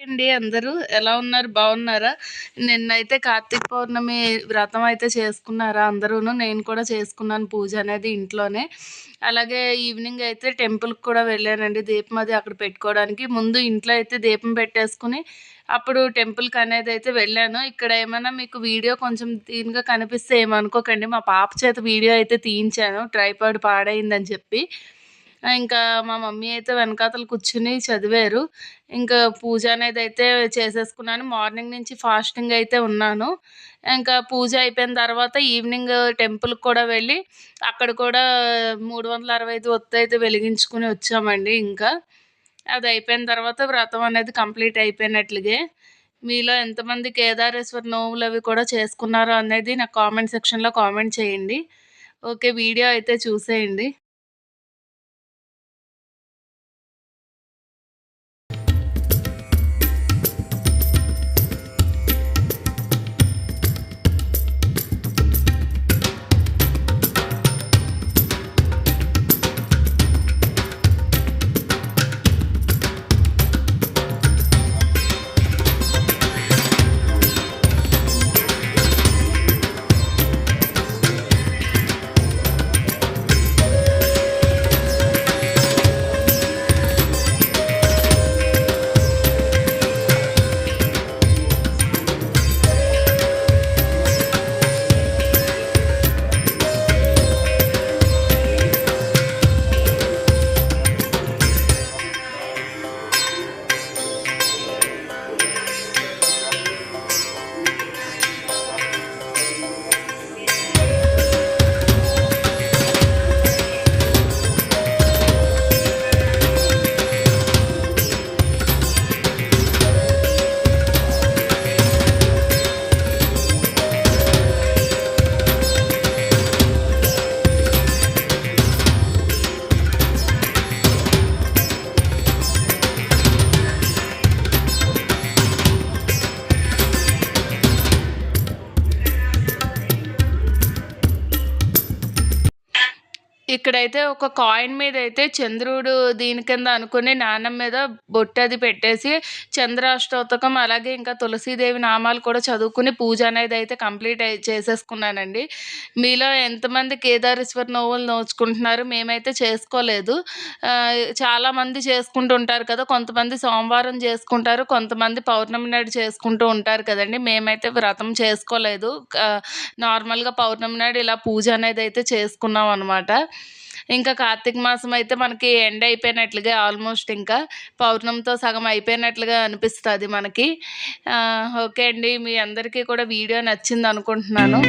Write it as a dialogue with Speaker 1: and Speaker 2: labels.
Speaker 1: అండి అందరూ ఎలా ఉన్నారు? బాగున్నారా? నిన్నైతే కార్తీక పౌర్ణమి వ్రతం అయితే చేసుకున్నారా అందరూను? నేను కూడా చేసుకున్నాను పూజ అనేది ఇంట్లోనే. అలాగే ఈవినింగ్ అయితే టెంపుల్‌కి కూడా వెళ్ళానండి. దీపం అది అక్కడ పెట్టుకోవడానికి. ముందు ఇంట్లో అయితే దీపం పెట్టేసుకొని, అప్పుడు టెంపుల్‌కనేదైతే వెళ్ళాను. ఇక్కడ ఏమన్నా మీకు వీడియో కొంచెం దీనిగా కనిపిస్తే ఏమనుకోకండి. మా పాప చేత వీడియో అయితే తీయించాను. ట్రైపాడ్ పాడైందని చెప్పి. ఇంకా మా మమ్మీ అయితే వెనకాతల కూర్చొని చదివారు. ఇంకా పూజ అనేదైతే చేసేసుకున్నాను. మార్నింగ్ నుంచి ఫాస్టింగ్ అయితే ఉన్నాను. ఇంకా పూజ అయిపోయిన తర్వాత ఈవినింగ్ టెంపుల్‌కి కూడా వెళ్ళి, అక్కడ కూడా 365 ఒత్తయితే వెలిగించుకొని వచ్చామండి ఇంకా. అదయిపోయిన తర్వాత వ్రతం అనేది కంప్లీట్ అయిపోయినట్లుగే. మీలో ఎంతమంది కేదారేశ్వర నోములవి కూడా చేసుకున్నారో అనేది నాకు కామెంట్ సెక్షన్‌లో కామెంట్ చేయండి. ఓకే. వీడియో అయితే చూసేయండి. ఇక్కడైతే ఒక కాయిన్ మీదైతే చంద్రుడు దీని కింద అనుకుని నాణెం మీద బొట్టది పెట్టేసి చంద్రాష్టోతకం అలాగే ఇంకా తులసీదేవి నామాలు కూడా చదువుకుని పూజ అనేదైతే కంప్లీట్ చేసేసుకున్నానండి. మీలో ఎంతమంది కేదారేశ్వర నోములు నోచుకుంటున్నారు? మేమైతే చేసుకోలేదు. చాలామంది చేసుకుంటూ ఉంటారు కదా! కొంతమంది సోమవారం చేసుకుంటారు. కొంతమంది పౌర్ణమి నాడు చేసుకుంటూ ఉంటారు కదండీ! మేమైతే వ్రతం చేసుకోలేదు. నార్మల్‌గా పౌర్ణమి నాడు ఇలా పూజ అనేదైతే చేసుకున్నాం అనమాట. ఇంకా కార్తీక మాసం అయితే మనకి ఎండ్ అయిపోయినట్లుగా ఆల్మోస్ట్ ఇంకా పౌర్ణమితో సగం అయిపోయినట్లుగా అనిపిస్తది మనకి. ఓకే అండి. మీ అందరికీ కూడా వీడియో నచ్చిందనుకుంటున్నాను.